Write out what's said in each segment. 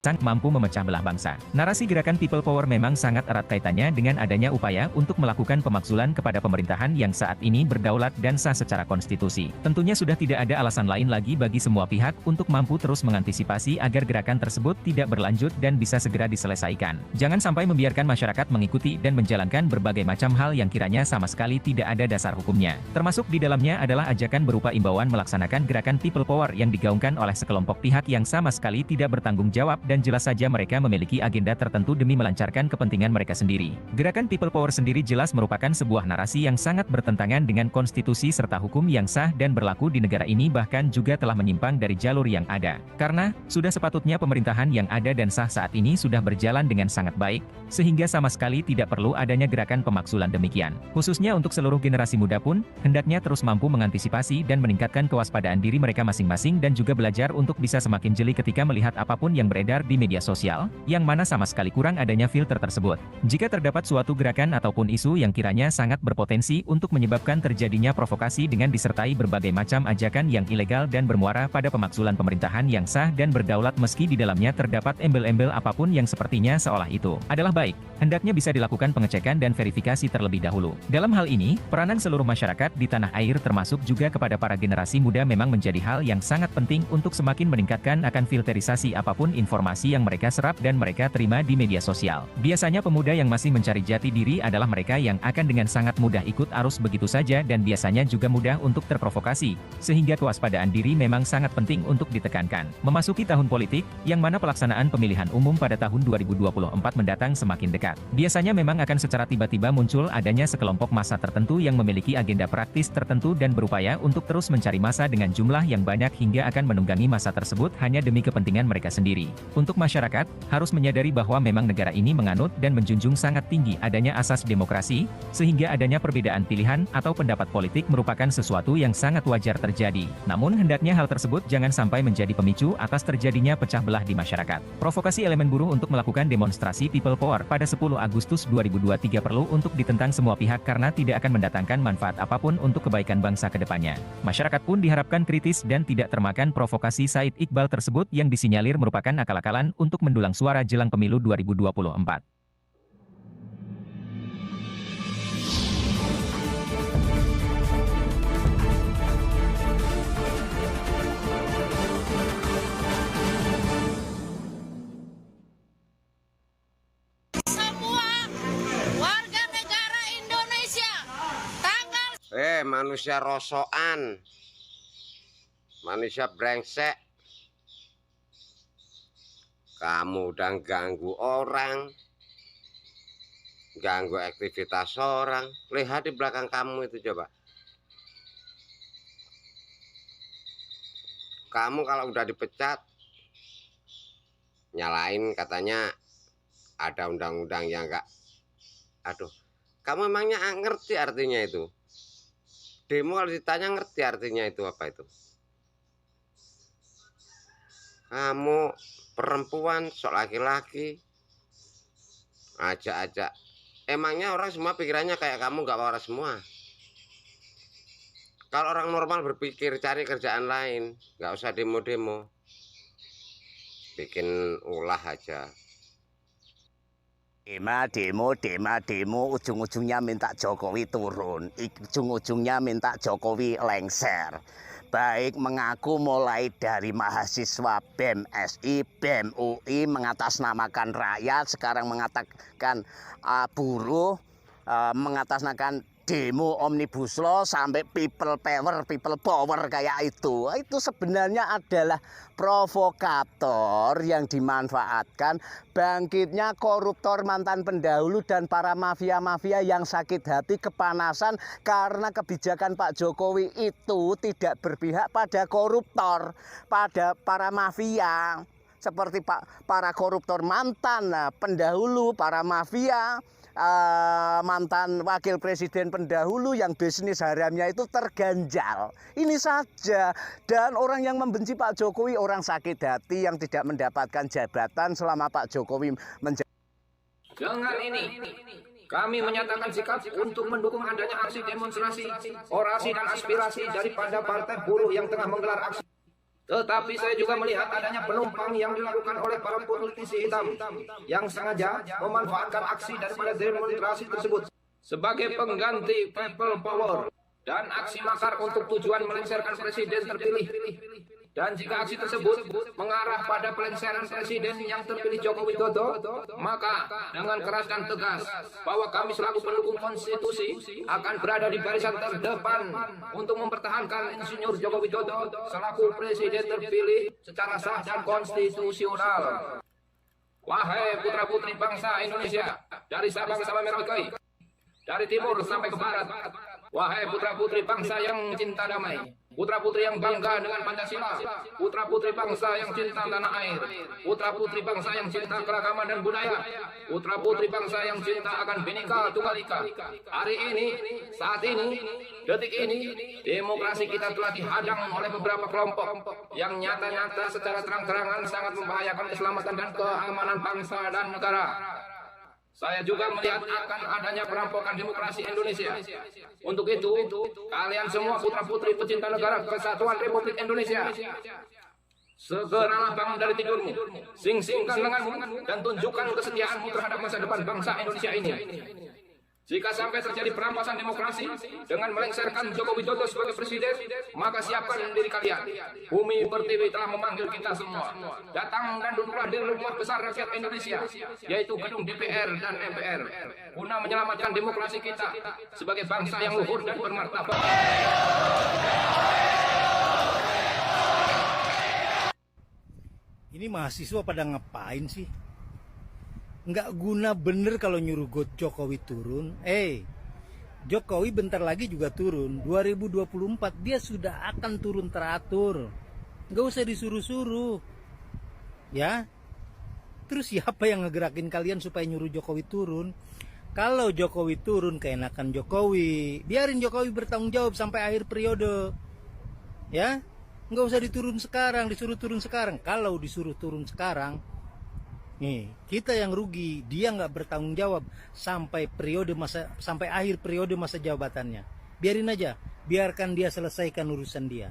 mampu memecah belah bangsa. Narasi gerakan People Power memang sangat erat kaitannya dengan adanya upaya untuk melakukan pemakzulan kepada pemerintahan yang saat ini berdaulat dan sah secara konstitusi. Tentunya sudah tidak ada alasan lain lagi bagi semua pihak untuk mampu terus mengantisipasi agar gerakan tersebut tidak berlanjut dan bisa segera diselesaikan. Jangan sampai membiarkan masyarakat mengikuti dan menjalankan berbagai macam hal yang kiranya sama sekali tidak ada dasar hukumnya. Termasuk di dalamnya adalah ajakan berupa imbauan melaksanakan gerakan People Power yang digaungkan oleh sekelompok pihak yang sama sekali tidak bertanggung jawab dan jelas saja mereka memiliki agenda tertentu demi melancarkan kepentingan mereka sendiri. Gerakan People Power sendiri jelas merupakan sebuah narasi yang sangat bertentangan dengan konstitusi serta hukum yang sah dan berlaku di negara ini, bahkan juga telah menyimpang dari jalur yang ada. Karena, sudah sepatutnya pemerintahan yang ada dan sah saat ini sudah berjalan dengan sangat baik, sehingga sama sekali tidak perlu adanya gerakan pemakzulan demikian. Khususnya untuk seluruh generasi muda pun, hendaknya terus mampu mengantisipasi dan meningkatkan kewaspadaan diri mereka masing-masing dan juga belajar untuk bisa semakin jeli ketika melihat apapun yang beredar di media sosial, yang mana sama sekali kurang adanya filter tersebut. Jika terdapat suatu gerakan ataupun isu yang kiranya sangat berpotensi untuk menyebabkan terjadinya provokasi dengan disertai berbagai macam ajakan yang ilegal dan bermuara pada pemakzulan pemerintahan yang sah dan berdaulat meski di dalamnya terdapat embel-embel apapun yang sepertinya seolah itu adalah baik, hendaknya bisa dilakukan pengecekan dan verifikasi terlebih dahulu. Dalam hal ini, peranan seluruh masyarakat di tanah air termasuk juga kepada para generasi muda memang menjadi hal yang sangat penting untuk semakin meningkatkan akan filterisasi apapun informasi yang mereka serap dan mereka terima di media sosial. Biasanya pemuda yang masih mencari jati diri adalah mereka yang akan dengan sangat mudah ikut arus begitu saja dan biasanya juga mudah untuk terprovokasi, sehingga kewaspadaan diri memang sangat penting untuk ditekankan. Memasuki tahun politik, yang mana pelaksanaan pemilihan umum pada tahun 2024 mendatang semakin dekat. Biasanya memang akan secara tiba-tiba muncul adanya sekelompok massa tertentu yang memiliki agenda praktis tertentu dan berupaya untuk terus mencari massa dengan jumlah yang banyak hingga akan menunggangi massa tersebut hanya demi kepentingan mereka sendiri. Untuk masyarakat, harus menyadari bahwa memang negara ini menganut dan menjunjung sangat tinggi adanya asas demokrasi, sehingga adanya perbedaan pilihan atau pendapat politik merupakan sesuatu yang sangat wajar terjadi. Namun hendaknya hal tersebut jangan sampai menjadi pemicu atas terjadinya pecah belah di masyarakat. Provokasi elemen buruh untuk melakukan demonstrasi People Power pada 10 Agustus 2023 perlu untuk ditentang semua pihak karena tidak akan mendatangkan manfaat apapun untuk kebaikan bangsa ke depannya. Masyarakat pun diharapkan kritis dan tidak termakan provokasi Said Iqbal tersebut yang disinyalir merupakan akal-akalan untuk mendulang suara jelang pemilu 2024. Semua warga negara Indonesia tanggal Manusia rosokan, manusia brengsek. Kamu udah ganggu orang, ganggu aktivitas orang. Lihat di belakang kamu itu coba. Kamu kalau udah dipecat, nyalain katanya ada undang-undang yang enggak. Aduh, kamu emangnya ngerti artinya itu? Demo kalau ditanya ngerti artinya itu apa itu? Kamu perempuan, sok laki-laki, ajak-ajak. Emangnya orang semua pikirannya kayak kamu nggak waras semua? Kalau orang normal berpikir cari kerjaan lain, nggak usah demo-demo, bikin ulah aja. Demo, ujung-ujungnya minta Jokowi turun, ujung-ujungnya minta Jokowi lengser. Baik mengaku mulai dari mahasiswa BEM SI, BEM UI mengatasnamakan rakyat, sekarang mengatakan buruh, mengatasnamakan demo Omnibus Law sampai people power kayak itu sebenarnya adalah provokator yang dimanfaatkan bangkitnya koruptor mantan pendahulu dan para mafia-mafia yang sakit hati kepanasan karena kebijakan Pak Jokowi itu tidak berpihak pada koruptor, pada para mafia seperti para koruptor mantan pendahulu, para mafia, mantan wakil presiden pendahulu yang bisnis haramnya itu terganjal. Ini saja. Dan orang yang membenci Pak Jokowi orang sakit hati yang tidak mendapatkan jabatan selama Pak Jokowi menjadi. Dengan ini kami menyatakan sikap untuk mendukung adanya aksi demonstrasi, orasi dan aspirasi daripada partai buruh yang tengah menggelar aksi Tetapi saya juga melihat adanya penumpang yang dilakukan oleh para politisi hitam yang sengaja memanfaatkan aksi daripada demonstrasi tersebut sebagai pengganti people power dan aksi makar untuk tujuan melengsarkan presiden terpilih. Dan jika aksi tersebut mengarah pada pelengseran presiden yang terpilih Joko Widodo, maka dengan keras dan tegas bahwa kami selaku pendukung konstitusi akan berada di barisan terdepan untuk mempertahankan Insinyur Joko Widodo selaku presiden terpilih secara sah dan konstitusional. Wahai putra-putri bangsa Indonesia, dari Sabang sampai Merauke, dari timur sampai ke barat, wahai putra-putri bangsa yang cinta damai, putra-putri yang bangga dengan Pancasila, putra-putri bangsa yang cinta tanah air, putra-putri bangsa yang cinta keragaman dan budaya, putra-putri bangsa yang cinta akan Bhinneka Tunggal Ika. Hari ini, saat ini, detik ini, demokrasi kita telah dihadang oleh beberapa kelompok yang nyata-nyata secara terang-terangan sangat membahayakan keselamatan dan keamanan bangsa dan negara. Saya juga melihat akan adanya perampokan demokrasi Indonesia. Untuk itu, kalian semua putra-putri pecinta negara Kesatuan Republik Indonesia, segeralah bangun dari tidurmu, sing-singkan lenganmu, dan tunjukkan kesetiaanmu terhadap masa depan bangsa Indonesia ini. Jika sampai terjadi perampasan demokrasi dengan melengsarkan Joko Widodo sebagai presiden, maka siapkan diri kalian. Bumi Pertiwi telah memanggil kita semua. Datang dan duduklah di rumah besar rakyat Indonesia, yaitu gedung DPR dan MPR, guna menyelamatkan demokrasi kita sebagai bangsa yang luhur dan bermartabat. Ini mahasiswa pada ngapain sih? Nggak guna bener kalau nyuruh Jokowi turun. Jokowi bentar lagi juga turun. 2024 dia sudah akan turun teratur. Nggak usah disuruh-suruh. Ya. Terus siapa yang ngegerakin kalian supaya nyuruh Jokowi turun? Kalau Jokowi turun keenakan Jokowi. Biarin Jokowi bertanggung jawab sampai akhir periode. Ya. Nggak usah disuruh turun sekarang. Kalau disuruh turun sekarang, nih, kita yang rugi, dia nggak bertanggung jawab sampai akhir periode masa jabatannya. Biarin aja, biarkan dia selesaikan urusan dia.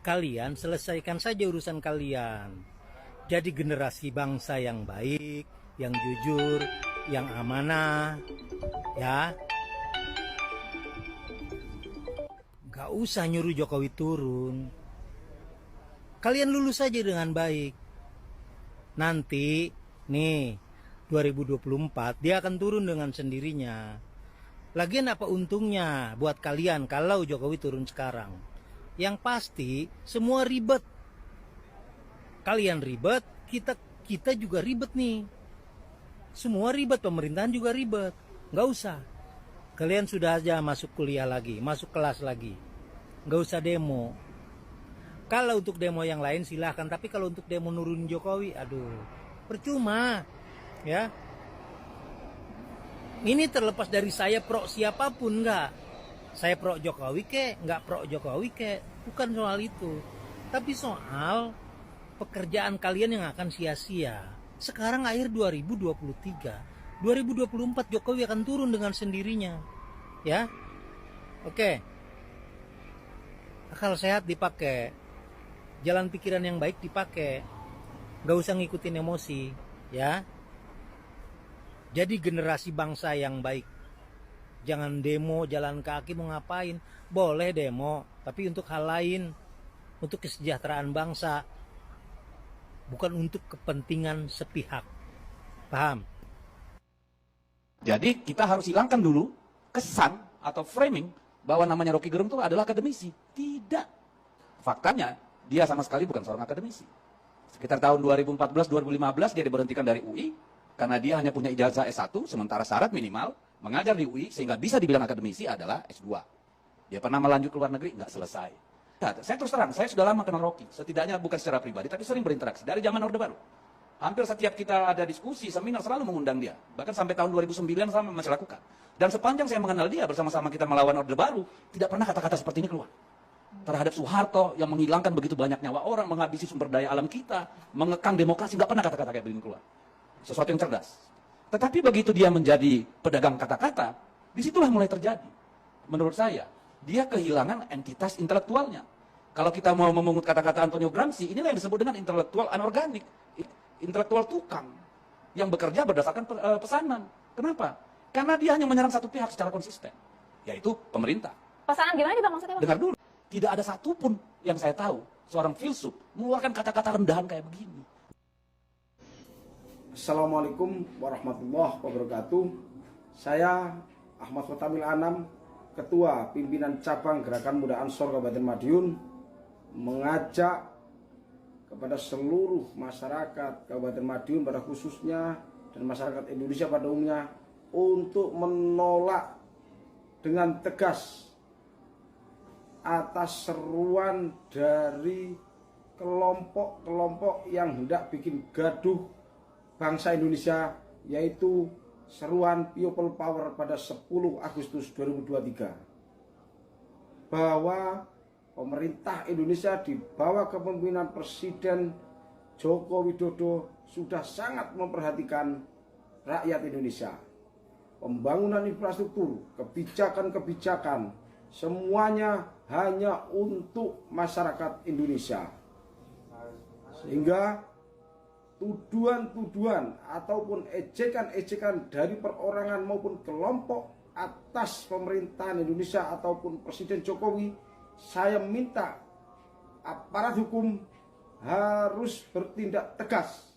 Kalian selesaikan saja urusan kalian. Jadi generasi bangsa yang baik, yang jujur, yang amanah, ya. Gak usah nyuruh Jokowi turun. Kalian lulus saja dengan baik. Nanti nih 2024 dia akan turun dengan sendirinya. Lagian apa untungnya buat kalian kalau Jokowi turun sekarang? Yang pasti semua ribet. Kalian ribet, kita juga ribet nih. Semua ribet, pemerintahan juga ribet. Nggak usah. Kalian sudah aja masuk kuliah lagi, masuk kelas lagi. Nggak usah demo. Kalau untuk demo yang lain silahkan, tapi kalau untuk demo nurunin Jokowi, aduh, percuma, ya. Ini terlepas dari saya pro siapapun, nggak. Saya pro Jokowi nggak pro Jokowi bukan soal itu. Tapi soal pekerjaan kalian yang akan sia-sia. Sekarang akhir 2023, 2024 Jokowi akan turun dengan sendirinya, ya. Oke. Akal sehat dipakai. Jalan pikiran yang baik dipakai. Gak usah ngikutin emosi, ya. Jadi generasi bangsa yang baik. Jangan demo, jalan kaki, mau ngapain. Boleh demo, tapi untuk hal lain. Untuk kesejahteraan bangsa. Bukan untuk kepentingan sepihak. Paham? Jadi kita harus hilangkan dulu kesan atau framing bahwa namanya Rocky Gerung itu adalah akademisi. Tidak. Faktanya dia sama sekali bukan seorang akademisi. Sekitar tahun 2014-2015 dia diberhentikan dari UI karena dia hanya punya ijazah S1, sementara syarat minimal mengajar di UI sehingga bisa dibilang akademisi adalah S2. Dia pernah melanjut ke luar negeri, nggak selesai. Nah, saya terus terang, saya sudah lama kenal Rocky. Setidaknya bukan secara pribadi, tapi sering berinteraksi dari zaman Orde Baru. Hampir setiap kita ada diskusi, seminar selalu mengundang dia. Bahkan sampai tahun 2009 sama masih lakukan. Dan sepanjang saya mengenal dia bersama-sama kita melawan Orde Baru, tidak pernah kata-kata seperti ini keluar. Terhadap Soeharto yang menghilangkan begitu banyak nyawa orang, menghabisi sumber daya alam kita, mengekang demokrasi, nggak pernah kata-kata kayak begini keluar. Sesuatu yang cerdas. Tetapi begitu dia menjadi pedagang kata-kata, disitulah mulai terjadi. Menurut saya, dia kehilangan entitas intelektualnya. Kalau kita mau memungut kata-kata Antonio Gramsci, inilah yang disebut dengan intelektual anorganik, intelektual tukang yang bekerja berdasarkan pesanan. Kenapa? Karena dia hanya menyerang satu pihak secara konsisten, yaitu pemerintah. Pesanan gimana nih Bang maksudnya? Bang? Dengar dulu, tidak ada satupun yang saya tahu seorang filsuf mengeluarkan kata-kata rendahan kayak begini. Assalamualaikum warahmatullahi wabarakatuh. Saya Ahmad Khotamil Anam, Ketua Pimpinan Cabang Gerakan Muda Ansor Kabupaten Madiun, mengajak kepada seluruh masyarakat Kabupaten Madiun pada khususnya dan masyarakat Indonesia pada umumnya untuk menolak dengan tegas atas seruan dari kelompok-kelompok yang hendak bikin gaduh bangsa Indonesia, yaitu seruan People Power pada 10 Agustus 2023 bahwa pemerintah Indonesia di bawah kepemimpinan Presiden Joko Widodo sudah sangat memperhatikan rakyat Indonesia. Pembangunan infrastruktur, kebijakan-kebijakan, semuanya hanya untuk masyarakat Indonesia. Sehingga tuduhan-tuduhan ataupun ejekan-ejekan dari perorangan maupun kelompok atas pemerintahan Indonesia ataupun Presiden Jokowi, saya minta aparat hukum harus bertindak tegas,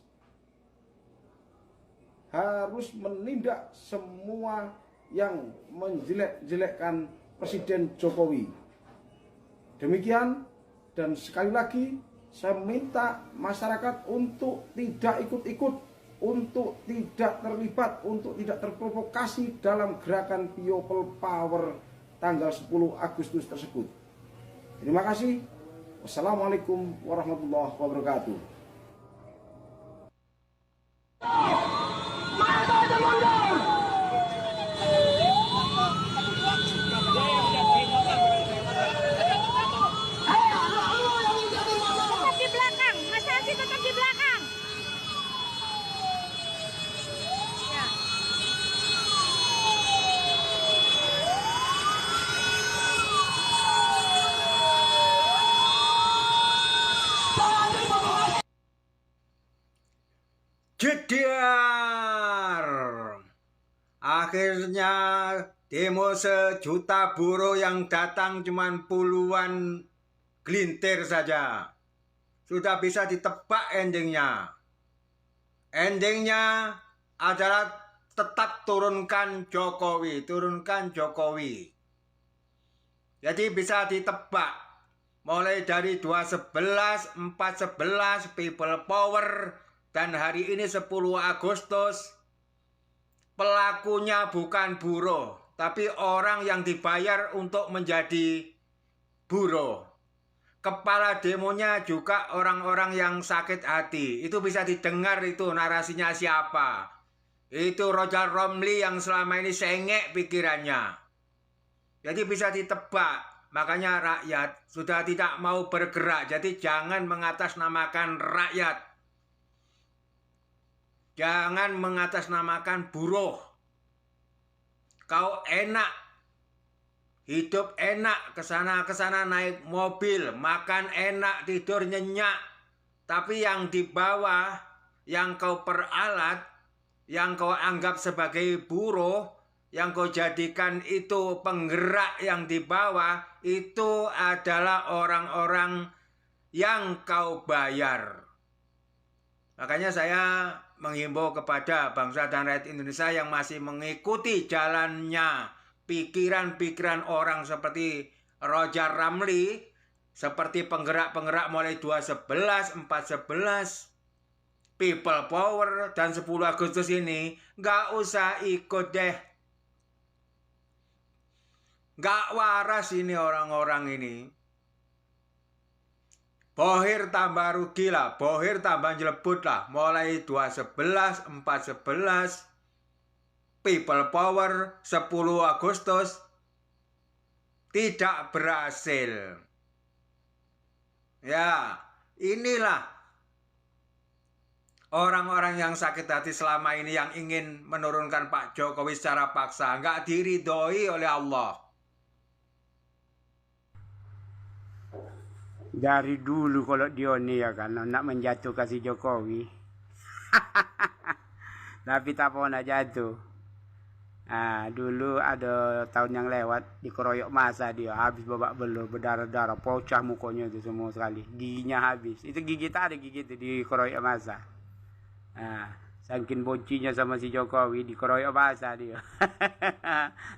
harus menindak semua yang menjelek-jelekkan Presiden Jokowi. Demikian, dan sekali lagi saya minta masyarakat untuk tidak ikut-ikut, untuk tidak terlibat, untuk tidak terprovokasi dalam gerakan People Power tanggal 10 Agustus tersebut. Terima kasih. Wassalamualaikum warahmatullahi wabarakatuh. Jedar. Akhirnya demo sejuta buruh yang datang cuman puluhan gelintir saja. Sudah bisa ditebak endingnya. Endingnya adalah tetap turunkan Jokowi, turunkan Jokowi. Jadi bisa ditebak. Mulai dari 211, 411, People Power, dan hari ini 10 Agustus, pelakunya bukan buruh, tapi orang yang dibayar untuk menjadi buruh. Kepala demonya juga orang-orang yang sakit hati. Itu bisa didengar itu narasinya siapa. Itu Roger Romli yang selama ini sengek pikirannya. Jadi bisa ditebak. Makanya rakyat sudah tidak mau bergerak. Jadi jangan mengatasnamakan rakyat. Jangan mengatasnamakan buruh. Kau enak, hidup enak, kesana naik mobil, makan enak, tidur nyenyak. Tapi yang di bawah, yang kau peralat, yang kau anggap sebagai buruh, yang kau jadikan itu penggerak yang di bawah, itu adalah orang-orang yang kau bayar. Makanya saya menghimbau kepada bangsa dan rakyat Indonesia yang masih mengikuti jalannya pikiran-pikiran orang seperti Roger Ramli, seperti penggerak-penggerak mulai 211, 411, People Power, dan 10 Agustus ini, nggak usah ikut deh. Nggak waras ini orang-orang ini. Bohir tambah rugi lah, bohir tambah jelebut lah. Mulai 211, 411, People Power, 10 Agustus, tidak berhasil. Ya, inilah orang-orang yang sakit hati selama ini yang ingin menurunkan Pak Jokowi secara paksa. Nggak diridhoi oleh Allah. Dari dulu kalau dia nih ya kan nak menjatuhkan si Jokowi. Tapi tak pernah jatuh. Nah, dulu ada tahun yang lewat dikeroyok masa dia habis babak belur berdarah-darah pocah mukanya itu semua sekali. Giginya habis. Itu gigi tak ada gigi itu dikeroyok masa. Nah, saking boncinya sama si Jokowi dikeroyok masa dia.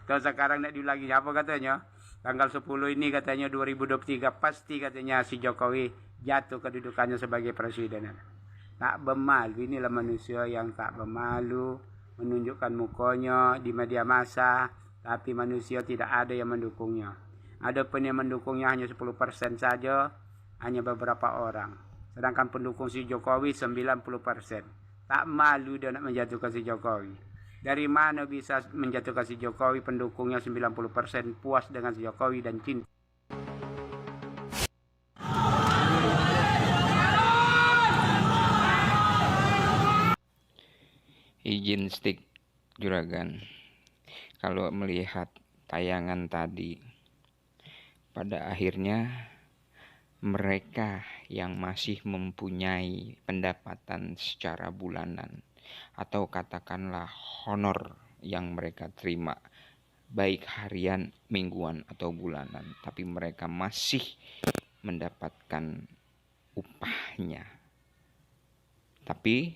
Terus sekarang nak diulangi apa katanya? Tanggal 10 ini katanya 2023 pasti katanya si Jokowi jatuh kedudukannya sebagai presiden. Tak bermalu, inilah manusia yang tak bermalu menunjukkan mukanya di media massa, tapi manusia tidak ada yang mendukungnya. Adapun yang mendukungnya hanya 10% saja, hanya beberapa orang. Sedangkan pendukung si Jokowi 90%. Tak malu dia nak menjatuhkan si Jokowi. Dari mana bisa menjatuhkan si Jokowi, pendukungnya 90% puas dengan si Jokowi dan cinta. Izin stick Juragan, kalau melihat tayangan tadi, pada akhirnya mereka yang masih mempunyai pendapatan secara bulanan atau katakanlah honor yang mereka terima baik harian, mingguan atau bulanan, tapi mereka masih mendapatkan upahnya. Tapi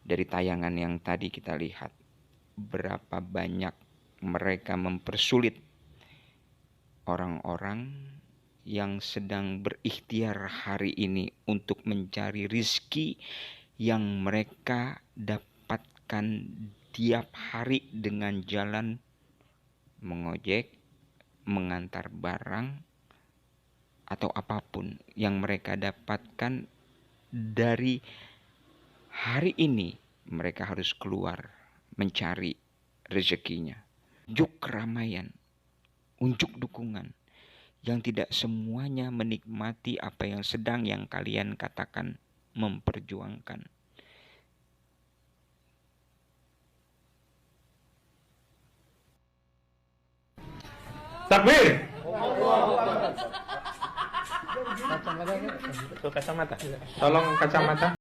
dari tayangan yang tadi kita lihat berapa banyak mereka mempersulit orang-orang yang sedang berikhtiar hari ini untuk mencari rizki yang mereka dapatkan tiap hari dengan jalan mengojek, mengantar barang, atau apapun yang mereka dapatkan dari hari ini. Mereka harus keluar mencari rezekinya. Unjuk keramaian, unjuk dukungan, yang tidak semuanya menikmati apa yang sedang yang kalian katakan memperjuangkan. Takbir. Kacamata. Tolong kacamata.